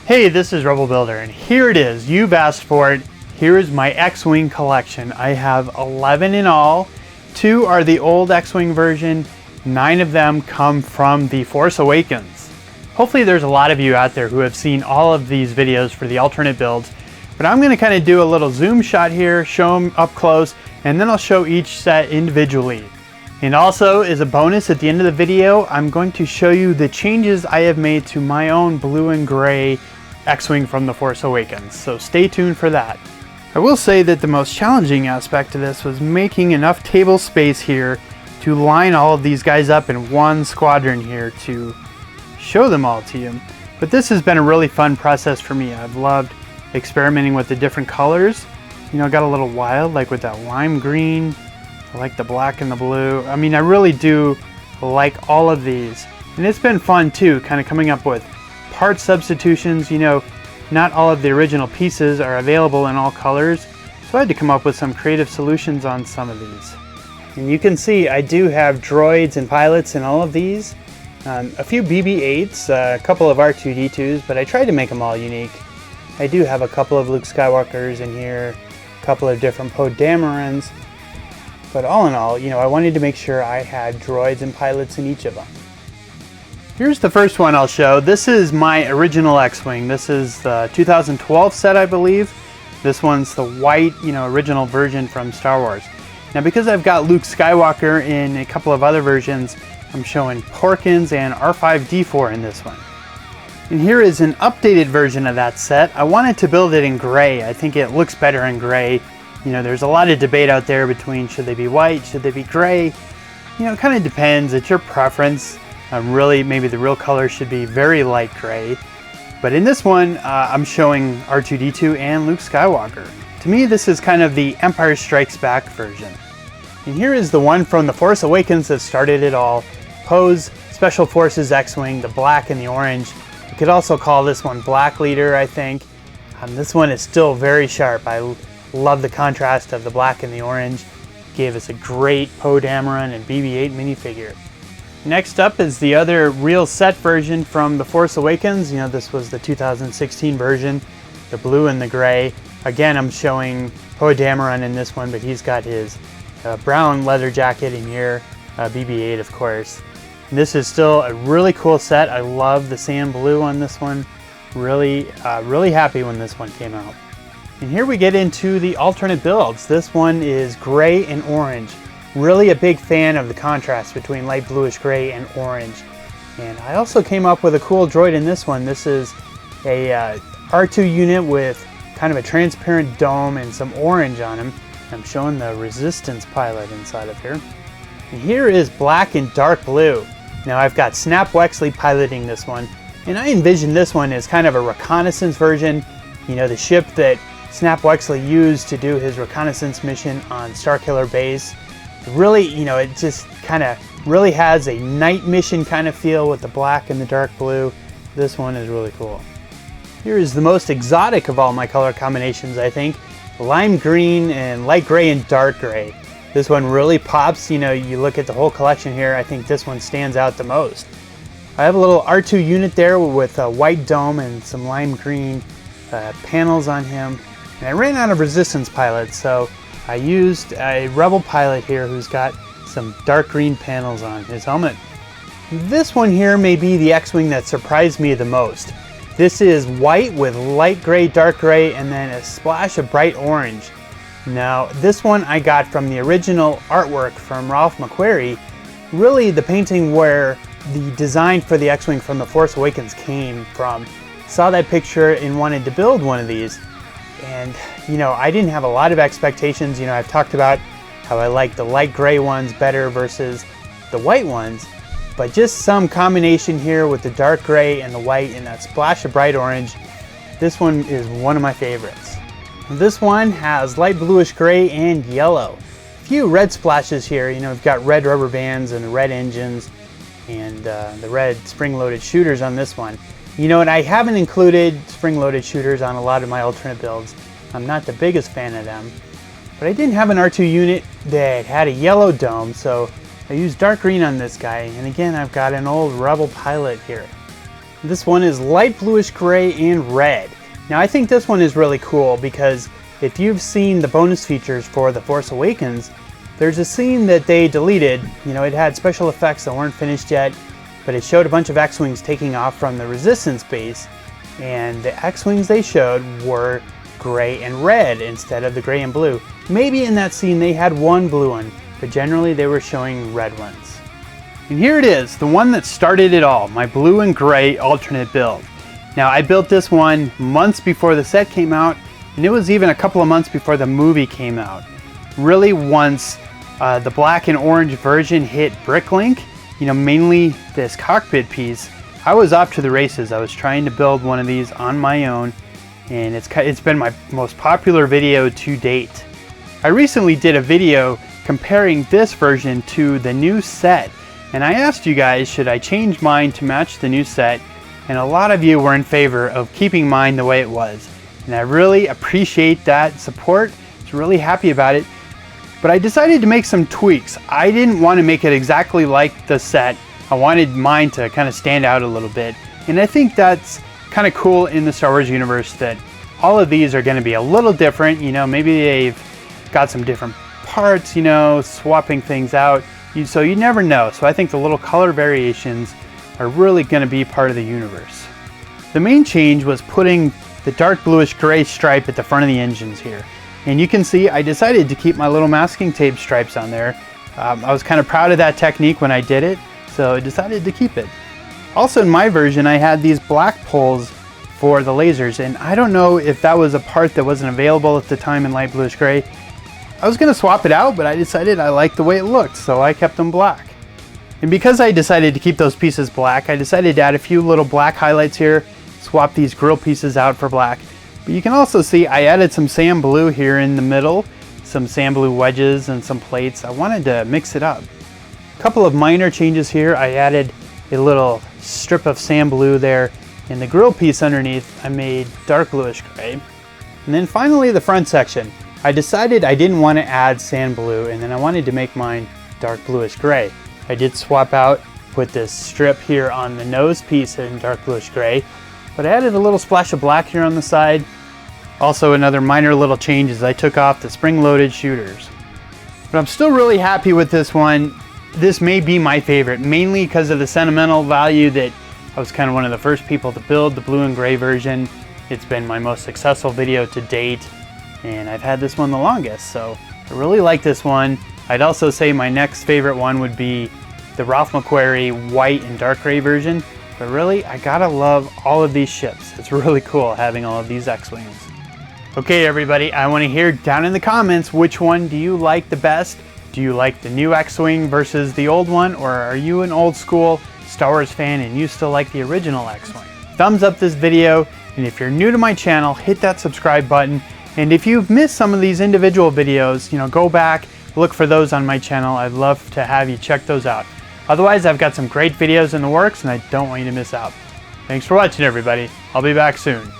Hey, this is Rebel Builder, and here it is. You've asked for it. Here is my X-Wing collection. I have 11 in all. 2 are the old X-Wing version. 9 of them come from The Force Awakens. Hopefully there's a lot of you out there who have seen all of these videos for the alternate builds, but I'm going to kind of do a little zoom shot here, show them up close, and then I'll show each set individually. And also, as a bonus at the end of the video, I'm going to show you the changes I have made to my own blue and gray X-Wing from The Force Awakens, so stay tuned for that. I will say that the most challenging aspect of this was making enough table space here to line all of these guys up in one squadron here to show them all to you. But this has been a really fun process for me. I've loved experimenting with the different colors. You know, I got a little wild, like with that lime green. I like the black and the blue. I mean, I really do like all of these. And it's been fun too, kind of coming up with part substitutions. You know, not all of the original pieces are available in all colors, so I had to come up with some creative solutions on some of these. And you can see I do have droids and pilots in all of these. A few BB-8s, a couple of R2-D2s, but I tried to make them all unique. I do have a couple of Luke Skywalkers in here, a couple of different Poe Damerons, but all in all, you know, I wanted to make sure I had droids and pilots in each of them. Here's the first one I'll show. This is my original X-Wing. This is the 2012 set, I believe. This one's the white, you know, original version from Star Wars. Now, because I've got Luke Skywalker in a couple of other versions, I'm showing Porkins and R5-D4 in this one. And here is an updated version of that set. I wanted to build it in gray. I think it looks better in gray. You know, there's a lot of debate out there between should they be white, should they be gray. You know, it kind of depends. It's your preference. Really, maybe the real color should be very light gray. But in this one, I'm showing R2-D2 and Luke Skywalker. To me, this is kind of the Empire Strikes Back version. And here is the one from The Force Awakens that started it all. Poe's Special Forces X-Wing, the black and the orange. You could also call this one Black Leader, I think. This one is still very sharp. I love the contrast of the black and the orange. Gave us a great Poe Dameron and BB-8 minifigure. Next up is the other real set version from The Force Awakens. You know, this was the 2016 version, the blue and the gray. Again, I'm showing Poe Dameron in this one, but he's got his brown leather jacket in here, BB-8 of course. And this is still a really cool set. I love the sand blue on this one. Really happy when this one came out. And here we get into the alternate builds. This one is gray and orange. Really a big fan of the contrast between light bluish gray and orange. And I also came up with a cool droid in this one. This is a R2 unit with kind of a transparent dome and some orange on him. I'm showing the Resistance pilot inside of here. And here is black and dark blue. Now I've got Snap Wexley piloting this one. And I envision this one as kind of a reconnaissance version. You know, the ship that Snap Wexley used to do his reconnaissance mission on Starkiller Base. Really, you know, it just kind of really has a night mission kind of feel with the black and the dark blue. This one is really cool. Here is the most exotic of all my color combinations, I think. Lime green and light gray and dark gray. This one really pops. You know, you look at the whole collection here, I think this one stands out the most. I have a little R2 unit there with a white dome and some lime green panels on him. And I ran out of Resistance pilots, so I used a Rebel pilot here who's got some dark green panels on his helmet. This one here may be the X-Wing that surprised me the most. This is white with light gray, dark gray, and then a splash of bright orange. Now, this one I got from the original artwork from Ralph McQuarrie. Really the painting where the design for the X-Wing from The Force Awakens came from. Saw that picture and wanted to build one of these. And, you know, I didn't have a lot of expectations. You know, I've talked about how I like the light gray ones better versus the white ones. But just some combination here with the dark gray and the white and that splash of bright orange. This one is one of my favorites. This one has light bluish gray and yellow. A few red splashes here. You know, we've got red rubber bands and the red engines and the red spring-loaded shooters on this one. You know, and I haven't included spring-loaded shooters on a lot of my alternate builds. I'm not the biggest fan of them. But I didn't have an R2 unit that had a yellow dome, so I used dark green on this guy. And again, I've got an old Rebel pilot here. This one is light bluish gray and red. Now I think this one is really cool because if you've seen the bonus features for The Force Awakens, there's a scene that they deleted. You know, it had special effects that weren't finished yet, but it showed a bunch of X-Wings taking off from the Resistance base, and the X-Wings they showed were gray and red instead of the gray and blue. Maybe in that scene they had one blue one, but generally they were showing red ones. And here it is, the one that started it all, my blue and gray alternate build. Now I built this one months before the set came out, and it was even a couple of months before the movie came out. Really, once the black and orange version hit Bricklink, you know, mainly this cockpit piece, I was off to the races. I was trying to build one of these on my own, and it's been my most popular video to date. I recently did a video comparing this version to the new set, and I asked you guys, should I change mine to match the new set? And a lot of you were in favor of keeping mine the way it was. And I really appreciate that support. I was really happy about it. But I decided to make some tweaks. I didn't want to make it exactly like the set. I wanted mine to kind of stand out a little bit. And I think that's kind of cool in the Star Wars universe that all of these are going to be a little different. You know, maybe they've got some different parts, you know, swapping things out. So you never know. So I think the little color variations are really going to be part of the universe. The main change was putting the dark bluish gray stripe at the front of the engines here. And you can see I decided to keep my little masking tape stripes on there. I was kind of proud of that technique when I did it, so I decided to keep it. Also in my version, I had these black poles for the lasers, and I don't know if that was a part that wasn't available at the time in light bluish gray. I was gonna swap it out, but I decided I liked the way it looked, so I kept them black. And because I decided to keep those pieces black, I decided to add a few little black highlights here, swap these grill pieces out for black. But you can also see I added some sand blue here in the middle, some sand blue wedges and some plates. I wanted to mix it up. A couple of minor changes here. I added a little strip of sand blue there, and the grill piece underneath I made dark bluish gray. And then finally the front section. I decided I didn't want to add sand blue, and then I wanted to make mine dark bluish gray. I did swap out, put this strip here on the nose piece in dark bluish gray, but I added a little splash of black here on the side. Also another minor little change is I took off the spring-loaded shooters. But I'm still really happy with this one. This may be my favorite, mainly because of the sentimental value that I was kind of one of the first people to build the blue and gray version. It's been my most successful video to date, and I've had this one the longest, so I really like this one. I'd also say my next favorite one would be the Ralph McQuarrie white and dark gray version. But really, I gotta love all of these ships. It's really cool having all of these X-Wings. Okay everybody, I wanna hear down in the comments, which one do you like the best? Do you like the new X-Wing versus the old one? Or are you an old school Star Wars fan and you still like the original X-Wing? Thumbs up this video, and if you're new to my channel, hit that subscribe button. And if you've missed some of these individual videos, you know, go back, look for those on my channel. I'd love to have you check those out. Otherwise, I've got some great videos in the works and I don't want you to miss out. Thanks for watching everybody. I'll be back soon.